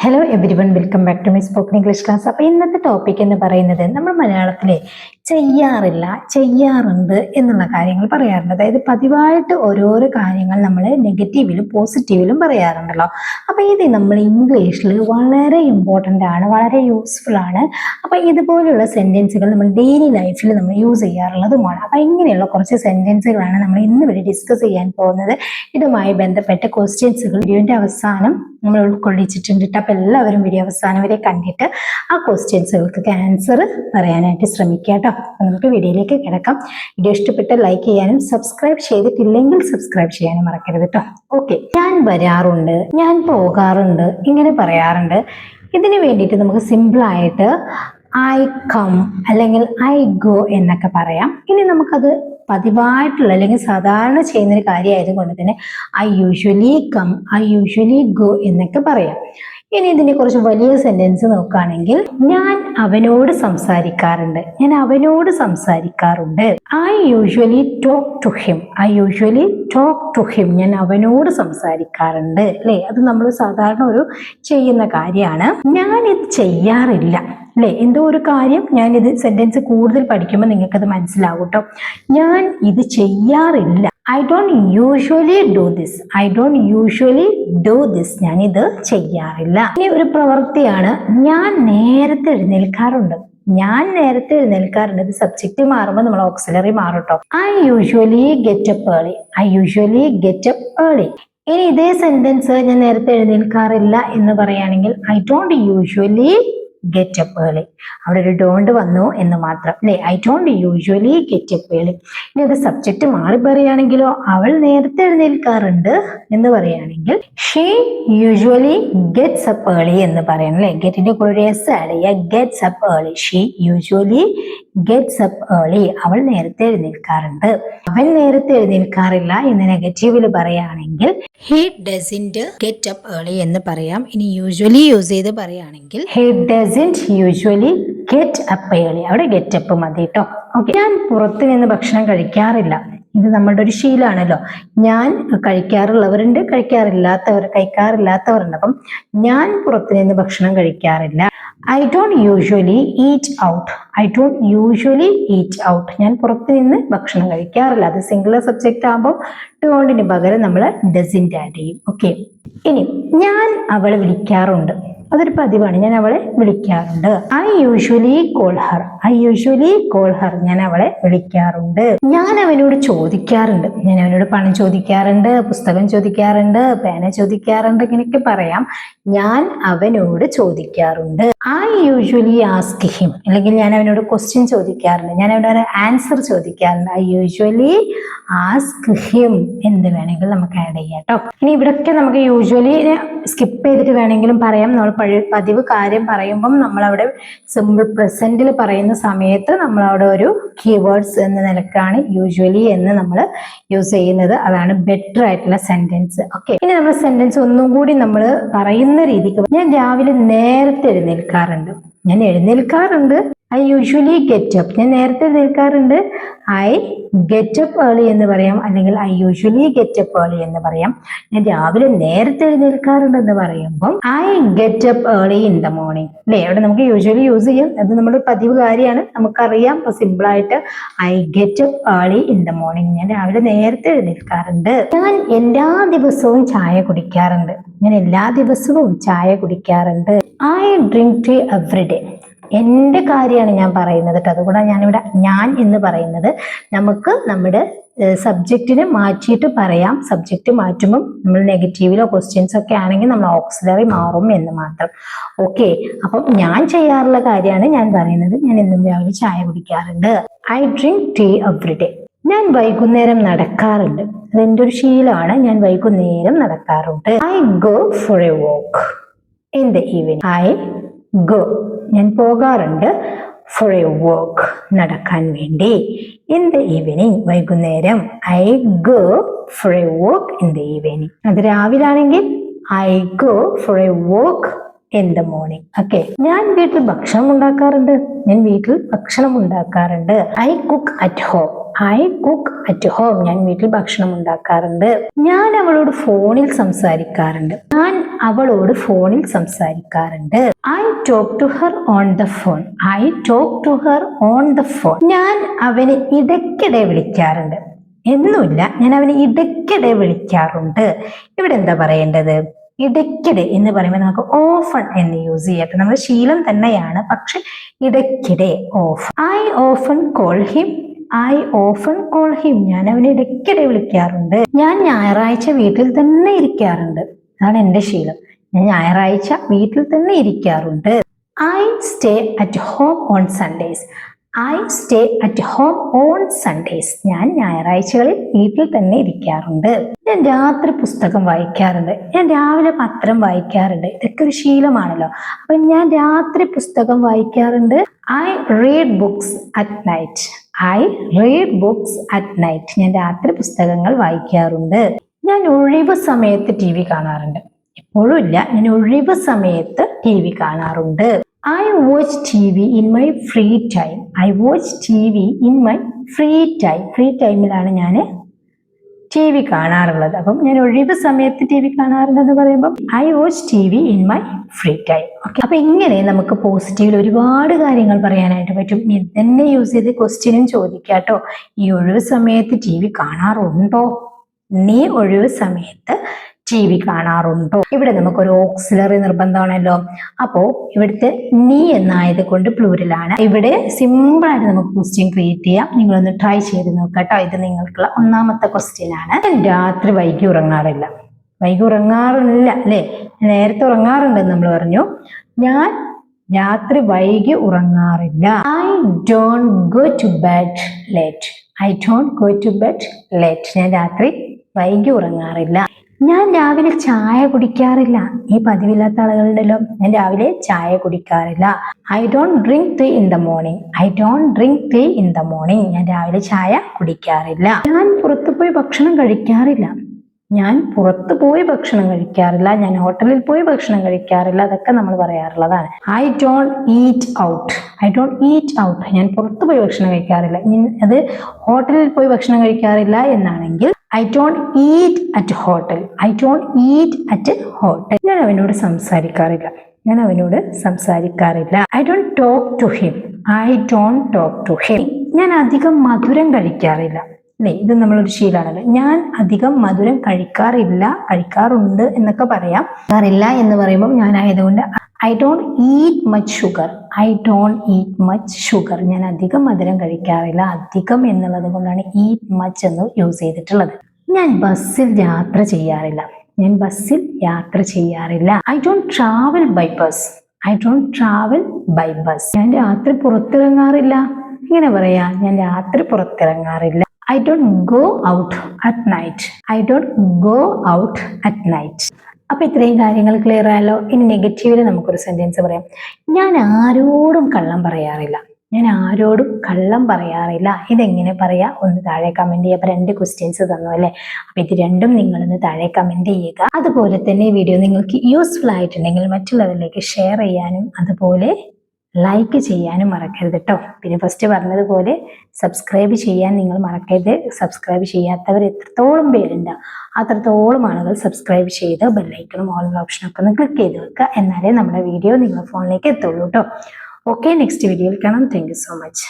Hello everyone, welcome back to my spoken English class. അപ്പോൾ ഇന്നത്തെ topic എന്ന് പറയുന്നത് നമ്മൾ മലയാളത്തിലെ ചെയ്യാറില്ല, ചെയ്യാറുണ്ട് എന്നുള്ള കാര്യങ്ങൾ പറയാറുണ്ട്. അതായത് പതിവായിട്ട് ഓരോരോ കാര്യങ്ങൾ നമ്മൾ നെഗറ്റീവിലും പോസിറ്റീവിലും പറയാറുണ്ടല്ലോ. അപ്പോൾ ഇത് നമ്മൾ ഇംഗ്ലീഷിൽ വളരെ ഇമ്പോർട്ടൻ്റ് ആണ്, വളരെ യൂസ്ഫുൾ ആണ്. അപ്പോൾ ഇതുപോലുള്ള സെൻറ്റൻസുകൾ നമ്മൾ ഡെയിലി ലൈഫിൽ നമ്മൾ യൂസ് ചെയ്യാറുള്ളതുമാണ്. അപ്പോൾ ഇങ്ങനെയുള്ള കുറച്ച് സെൻറ്റൻസുകളാണ് നമ്മൾ ഇന്ന് ഇവിടെ ഡിസ്കസ് ചെയ്യാൻ പോകുന്നത്. ഇതുമായി ബന്ധപ്പെട്ട ക്വസ്റ്റ്യൻസുകൾ വീഡിയോൻ്റെ അവസാനം നമ്മൾ ഉൾക്കൊള്ളിച്ചിട്ടുണ്ട്. അപ്പോൾ എല്ലാവരും വീഡിയോ അവസാനം വരെ കണ്ടിട്ട് ആ ക്വസ്റ്റ്യൻസുകൾക്ക് ആൻസർ പറയാനായിട്ട് ശ്രമിക്കുക കേട്ടോ. നമുക്ക് വീഡിയോയിലേക്ക് കിടക്കാം. വീഡിയോ ഇഷ്ടപ്പെട്ട് ലൈക്ക് ചെയ്യാനും സബ്സ്ക്രൈബ് ചെയ്തിട്ടില്ലെങ്കിൽ സബ്സ്ക്രൈബ് ചെയ്യാനും മറക്കരുത് കേട്ടോ. ഓക്കെ, ഞാൻ വരാറുണ്ട്, ഞാൻ പോകാറുണ്ട്, ഇങ്ങനെ പറയാറുണ്ട്. ഇതിന് വേണ്ടിയിട്ട് നമുക്ക് സിമ്പിളായിട്ട് ഐ കം അല്ലെങ്കിൽ ഐ ഗോ എന്നൊക്കെ പറയാം. ഇനി നമുക്കത് പതിവായിട്ടുള്ള അല്ലെങ്കിൽ സാധാരണ ചെയ്യുന്നൊരു കാര്യമായതുകൊണ്ട് തന്നെ I usually come, I usually go എന്നൊക്കെ പറയാം. ഇനി ഇതിനെ കുറിച്ച് വലിയ സെന്റൻസ് നോക്കുകയാണെങ്കിൽ, ഞാൻ അവനോട് സംസാരിക്കാറുണ്ട്, ഞാൻ അവനോട് സംസാരിക്കാറുണ്ട്. I usually talk to him, I usually talk to him, ഞാൻ അവനോട് സംസാരിക്കാറുണ്ട് അല്ലേ. അത് നമ്മൾ സാധാരണ ഒരു ചെയ്യുന്ന കാര്യമാണ്. ഞാനിത് ചെയ്യാറില്ല അല്ലേ. എന്തോ ഒരു കാര്യം, ഞാനിത് സെന്റൻസ് കൂടുതൽ പഠിക്കുമ്പോൾ നിങ്ങൾക്കത് മനസ്സിലാവും കേട്ടോ. ഞാൻ ഇത് ചെയ്യാറില്ല, I don't usually do this, I don't usually do this, ഞാനിത് ചെയ്യാറില്ല. ഇനി ഒരു പ്രവൃത്തിയാണ്, ഞാൻ നേരത്തെ എഴുന്നേൽക്കാറുണ്ട്, ഞാൻ നേരത്തെ എഴുന്നേൽക്കാറുണ്ട്. ഇത് സബ്ജക്റ്റ് മാറുമ്പോൾ നമ്മൾ ഓക്സിലറി മാറും കേട്ടോ. I usually get up early, I usually get up early. ഇനി ഇതേ സെന്റൻസ് ഞാൻ നേരത്തെ എഴുന്നേൽക്കാറില്ല എന്ന് പറയുകയാണെങ്കിൽ I don't usually get up early. അവിടെ ഒരു ഡോണ്ട് വന്നു എന്ന് മാത്രം അല്ലെ. I don't usually get up early. ഇനി അത് സബ്ജക്റ്റ് മാറി പറയുകയാണെങ്കിലോ, അവൾ നേരത്തെ എഴുന്നേൽക്കാറുണ്ട് എന്ന് പറയുകയാണെങ്കിൽ she usually gets up early എന്ന് പറയണം അല്ലെ. ഗെറ്റിന്റെ കൂടെ ഒരു എസ് ആഡ് ചെയ്യുക, gets up early. She usually gets up early, അവൾ നേരത്തെ എഴുന്നേൽക്കാറുണ്ട്. അവൻ നേരത്തെ എഴുന്നേൽക്കാറില്ല എന്ന് നെഗറ്റീവിൽ പറയുകയാണെങ്കിൽ he doesn't get up early എന്ന് പറയാം. ഇനി യൂഷ്വലി യൂസ് ചെയ്ത് പറയുകയാണെങ്കിൽ he doesn't usually get up early, അവിടെ ഗെറ്റ് അപ്പ് മതി കേട്ടോ. ഓക്കെ, ഞാൻ പുറത്തു നിന്ന് ഭക്ഷണം കഴിക്കാറില്ല. ഇത് നമ്മളുടെ ഒരു ശീലമാണല്ലോ. ഞാൻ കഴിക്കാറുള്ളവരുണ്ട്, കഴിക്കാറില്ലാത്തവരുണ്ട്. അപ്പം ഞാൻ പുറത്തു നിന്ന് ഭക്ഷണം കഴിക്കാറില്ല. I don't usually eat out, I don't usually eat out, ഞാൻ പുറത്തു നിന്ന് ഭക്ഷണം കഴിക്കാറില്ല. അത് സിംഗുലർ സബ്ജക്റ്റ് ആകുമ്പോൾ ഡോണ്ടിന് പകരം നമ്മൾ ഡസിന്റ് ആഡ് ചെയ്യും. ഓക്കെ, ഇനി ഞാൻ അവളെ വിളിക്കാറുണ്ട്, അതൊരു പതിവാണ്, ഞാൻ അവളെ വിളിക്കാറുണ്ട്. I usually call Har, I usually call Har, ഞാൻ അവളെ വിളിക്കാറുണ്ട്. ഞാൻ അവനോട് ചോദിക്കാറുണ്ട്, ഞാൻ അവനോട് പണം ചോദിക്കാറുണ്ട്, പുസ്തകം ചോദിക്കാറുണ്ട്, പേന ചോദിക്കാറുണ്ട്, ഇങ്ങനെയൊക്കെ പറയാം. ഞാൻ അവനോട് ചോദിക്കാറുണ്ട്. ഐ യൂഷ്വലി ആസ്ക് ഹിം, അല്ലെങ്കിൽ ഞാൻ അവനോട് ക്വസ്റ്റ്യൻ ചോദിക്കാറുണ്ട്, ഞാൻ അവനോട് ആൻസർ ചോദിക്കാറുണ്ട്. ഐ യൂഷ്വലി ആസ്ക് ഹിം എന്ത് വേണമെങ്കിലും നമുക്ക് ആഡ് ചെയ്യാം കേട്ടോ. ഇനി ഇവിടൊക്കെ നമുക്ക് യൂഷ്വലി സ്കിപ്പ് ചെയ്തിട്ട് വേണമെങ്കിലും പറയാം. നമ്മൾ പതിവ് കാര്യം പറയുമ്പം നമ്മളവിടെ സിമ്പിൾ പ്രസന്റിൽ പറയുന്ന സമയത്ത് നമ്മളവിടെ ഒരു കീവേഡ്സ് എന്ന നിലക്കാണ് യൂഷ്വലി എന്ന് നമ്മൾ യൂസ് ചെയ്യുന്നത്. അതാണ് ബെറ്റർ ആയിട്ടുള്ള സെന്റൻസ്. ഓക്കെ, ഇനി നമ്മൾ സെന്റൻസ് ഒന്നും കൂടി നമ്മൾ പറയുന്ന രീതിക്ക്, ഞാൻ രാവിലെ നേരത്തെ എഴുന്നേൽക്കാറുണ്ട്, ഞാൻ എഴുന്നേൽക്കാറുണ്ട്. ഐ യൂഷ്വലി ഗെറ്റ് അപ്പ്, ഞാൻ നേരത്തെ എഴുന്നേൽക്കാറുണ്ട്. ഐ ഗെറ്റ് അപ്പ് ഏർലി എന്ന് പറയാം, അല്ലെങ്കിൽ I usually get up early എന്ന് പറയാം. ഞാൻ രാവിലെ നേരത്തെ എഴുന്നേൽക്കാറുണ്ട് എന്ന് പറയുമ്പം I get up early in the morning അല്ലേ. അവിടെ നമുക്ക് യൂഷ്വലി യൂസ് ചെയ്യാം, അത് നമ്മുടെ പതിവ് കാര്യമാണ്, നമുക്കറിയാം. അപ്പൊ സിമ്പിൾ ആയിട്ട് I get up early in the morning, ഞാൻ രാവിലെ നേരത്തെ എഴുന്നേൽക്കാറുണ്ട്. ഞാൻ എല്ലാ ദിവസവും ചായ കുടിക്കാറുണ്ട്, ഞാൻ എല്ലാ ദിവസവും ചായ കുടിക്കാറുണ്ട്. I drink tea every day, എൻ്റെ കാര്യമാണ് ഞാൻ പറയുന്നത് കേട്ടോ. അതുകൊണ്ടാണ് ഞാനിവിടെ ഞാൻ എന്ന് പറയുന്നത്. നമുക്ക് നമ്മുടെ സബ്ജക്റ്റിനെ മാറ്റിയിട്ട് പറയാം. സബ്ജക്റ്റ് മാറ്റുമ്പം നമ്മൾ നെഗറ്റീവിലോ ക്വസ്റ്റ്യൻസ് ഒക്കെ ആണെങ്കിൽ നമ്മൾ ഓക്സിലറി മാറും എന്ന് മാത്രം. ഓക്കെ, അപ്പം ഞാൻ ചെയ്യാറുള്ള കാര്യമാണ് ഞാൻ പറയുന്നത്. ഞാൻ എന്നും രാവിലെ ചായ കുടിക്കാറുണ്ട്. I drink tea every day. ഞാൻ വൈകുന്നേരം നടക്കാറുണ്ട്, അതെൻ്റെ ഒരു ശീലമാണ്, ഞാൻ വൈകുന്നേരം നടക്കാറുണ്ട്. I go for a walk in the evening. I go, ഞാൻ പോകാറുണ്ട്. ഫോർ എ വാക്ക്, നടക്കാൻ വേണ്ടി. ഇൻ ദ ഈവനിങ്, വൈകുന്നേരം. I go for a walk in the evening. അത് രാവിലെ ആണെങ്കിൽ I go for a walk in the morning. Okay. ഞാൻ വീട്ടിൽ ഭക്ഷണം ഉണ്ടാക്കാറുണ്ട്. ഞാൻ വീട്ടിൽ ഭക്ഷണം ഉണ്ടാക്കാറുണ്ട്. I cook at home. I cook at home. ഞാൻ വീട്ടിൽ ഭക്ഷണം ഉണ്ടാക്കാറുണ്ട്. ഞാൻ അവളോട് ഫോണിൽ സംസാരിക്കാറുണ്ട്. ഞാൻ അവളോട് ഫോണിൽ സംസാരിക്കാറുണ്ട്. I talk to her on the phone. I talk to her on the phone. ഞാൻ അവനെ ഇടയ്ക്കിടെ വിളിക്കാറുണ്ട്. എന്നുമില്ല, ഞാൻ അവനെ ഇടയ്ക്കിടെ വിളിക്കാറുണ്ട്. ഇവിടെ എന്താ പറയേണ്ടത്? ഇടയ്ക്കിടെ എന്ന് പറയുമ്പോൾ നമുക്ക് ഓഫൺ എന്ന് യൂസ് ചെയ്യാം. നമ്മുടെ ശീലം തന്നെയാണ്, പക്ഷെ ഇടയ്ക്കിടെ of. I often call him. I often call him. ഞാൻ അവനെ ഇടയ്ക്കിടെ വിളിക്കാറുണ്ട്. ഞാൻ ഞായറാഴ്ച വീട്ടിൽ തന്നെ ഇരിക്കാറുണ്ട്. അതാണ് എൻ്റെ ശീലം. ഞാൻ ഞായറാഴ്ച വീട്ടിൽ തന്നെ ഇരിക്കാറുണ്ട്. I stay at home on Sundays. I stay at home on Sundays. ഞാൻ ഞായറാഴ്ചകളിൽ വീട്ടിൽ തന്നെ ഇരിക്കാറുണ്ട്. ഞാൻ രാത്രി പുസ്തകം വായിക്കാറുണ്ട്. ഞാൻ രാവിലെ പത്രം വായിക്കാറുണ്ട്. ഇതൊക്കെ ഒരു ശീലമാണല്ലോ. അപ്പൊ ഞാൻ രാത്രി പുസ്തകം വായിക്കാറുണ്ട്. I read books at night. I read books at night. ഞാൻ രാത്രി പുസ്തകങ്ങൾ വായിക്കാറുണ്ട്. ഞാൻ ഒഴിവ് സമയത്ത് ടി വി കാണാറുണ്ട്. എപ്പോഴും ഇല്ല, ഞാൻ ഒഴിവ് സമയത്ത് ടി വി കാണാറുണ്ട്. I watch TV in my free time. I watch TV in my free time. Free ടൈമിലാണ് ഞാൻ ടി വി കാണാറുള്ളത്. അപ്പം ഞാൻ ഒഴിവ് സമയത്ത് ടി വി കാണാറുണ്ടെന്ന് പറയുമ്പോൾ I watch TV in my free time. Okay, അപ്പൊ ഇങ്ങനെ നമുക്ക് പോസിറ്റീവിൽ ഒരുപാട് കാര്യങ്ങൾ പറയാനായിട്ട് പറ്റും. ഇത് തന്നെ യൂസ് ചെയ്ത് ക്വസ്റ്റ്യനും ചോദിക്കാട്ടോ. ഈ ഒഴിവ് സമയത്ത് ടി വി കാണാറുണ്ടോ? നീ ഒഴിവ് സമയത്ത് ടി വി കാണാറുണ്ടോ? ഇവിടെ നമുക്കൊരു ഓക്സിലറി നിർബന്ധമാണല്ലോ. അപ്പോ ഇവിടുത്തെ നീ എന്നായത് കൊണ്ട് പ്ലൂരലാണ്. ഇവിടെ സിമ്പിൾ ആയിട്ട് നമുക്ക് ക്വസ്റ്റ്യൻ ക്രിയേറ്റ് ചെയ്യാം. നിങ്ങളൊന്ന് ട്രൈ ചെയ്ത് നോക്കട്ടോ. ഇത് നിങ്ങൾക്കുള്ള ഒന്നാമത്തെ ക്വസ്റ്റ്യൻ ആണ്. ഞാൻ രാത്രി വൈകി ഉറങ്ങാറില്ല. വൈകി ഉറങ്ങാറില്ല അല്ലെ? നേരത്തെ ഉറങ്ങാറുണ്ടെന്ന് നമ്മൾ പറഞ്ഞു. ഞാൻ രാത്രി വൈകി ഉറങ്ങാറില്ല. I don't go to bed late. I don't go to bed late. ഞാൻ രാത്രി വൈകി ഉറങ്ങാറില്ല. ഞാൻ രാവിലെ ചായ കുടിക്കാറില്ല. ഈ പതിവില്ലാത്ത ആളുകളുണ്ടല്ലോ. ഞാൻ രാവിലെ ചായ കുടിക്കാറില്ല. I don't drink tea in the morning. I don't drink tea in the morning. ഞാൻ രാവിലെ ചായ കുടിക്കാറില്ല. ഞാൻ പുറത്തു പോയി ഭക്ഷണം കഴിക്കാറില്ല. ഞാൻ പുറത്തു പോയി ഭക്ഷണം കഴിക്കാറില്ല. ഞാൻ ഹോട്ടലിൽ പോയി ഭക്ഷണം കഴിക്കാറില്ല. അതൊക്കെ നമ്മൾ പറയാറുള്ളതാണ്. I don't eat out. I don't eat out. ഞാൻ പുറത്തു പോയി ഭക്ഷണം കഴിക്കാറില്ല. അത് ഹോട്ടലിൽ പോയി ഭക്ഷണം കഴിക്കാറില്ല എന്നാണെങ്കിൽ I don't eat at hotel. I don't eat at hotel. ഞാൻ അവനോട് സംസാരിക്കാറില്ല. ഞാൻ അവനോട് സംസാരിക്കാറില്ല. I don't talk to him. I don't talk to him. ഞാൻ അധികം മധുരം കഴിക്കാറില്ല. അല്ലെ, ഇത് നമ്മളൊരു ശീലമാണല്ലോ. ഞാൻ അധികം മധുരം കഴിക്കാറില്ല. കഴിക്കാറുണ്ട് എന്നൊക്കെ പറയാം. കഴിക്കാറില്ല എന്ന് പറയുമ്പോൾ ഞാനായതുകൊണ്ട് I don't eat much sugar. I don't eat much sugar. ഞാൻ അധികം മധുരം കഴിക്കാറില്ല. അധികം എന്നുള്ളത് കൊണ്ടാണ് ഈറ്റ് മച്ച് എന്ന് യൂസ് ചെയ്തിട്ടുള്ളത്. ഞാൻ ബസ്സിൽ യാത്ര ചെയ്യാറില്ല. ഞാൻ ബസ്സിൽ യാത്ര ചെയ്യാറില്ല. I don't travel by bus. I don't travel by bus. ഞാൻ രാത്രി പുറത്തിറങ്ങാറില്ല. ഇങ്ങനെ പറയാ, ഞാൻ രാത്രി പുറത്തിറങ്ങാറില്ല. I don't go out at night. I don't go out at night. അപ്പൊ ഇത്രയും കാര്യങ്ങൾ ക്ലിയർ ആയല്ലോ. ഇനി നെഗറ്റീവില് നമുക്കൊരു സെന്റൻസ് പറയാം. ഞാൻ ആരോടും കള്ളം പറയാറില്ല. ഞാൻ ആരോടും കള്ളം പറയാറില്ല. ഇതെങ്ങനെ പറയാ? ഒന്ന് താഴെ കമന്റ് ചെയ്യുക. അപ്പൊ 2 ക്വസ്റ്റ്യൻസ് തന്നു അല്ലെ. അപ്പൊ ഇത് രണ്ടും നിങ്ങളൊന്ന് താഴെ കമന്റ് ചെയ്യുക. അതുപോലെ തന്നെ ഈ വീഡിയോ നിങ്ങൾക്ക് യൂസ്ഫുൾ ആയിട്ടുണ്ടെങ്കിൽ മറ്റുള്ളവരിലേക്ക് ഷെയർ ചെയ്യാനും അതുപോലെ ലൈക്ക് ചെയ്യാനും മറക്കരുത് കേട്ടോ. പിന്നെ ഫസ്റ്റ് പറഞ്ഞതുപോലെ സബ്സ്ക്രൈബ് ചെയ്യാൻ നിങ്ങൾ മറക്കരുത്. സബ്സ്ക്രൈബ് ചെയ്യാത്തവർ എത്രത്തോളം പേരുണ്ട് അത്രത്തോളം ആളുകൾ സബ്സ്ക്രൈബ് ചെയ്ത് ബെല്ലൈക്കണും ഓൾ ഓപ്ഷനൊക്കെ ഒന്ന് ക്ലിക്ക് ചെയ്ത് വെക്കുക. എന്നാലേ നമ്മുടെ വീഡിയോ നിങ്ങളുടെ ഫോണിലേക്ക് എത്തുള്ളൂ കേട്ടോ. ഓക്കെ, നെക്സ്റ്റ് വീഡിയോയിൽ കാണാം. Thank you so much.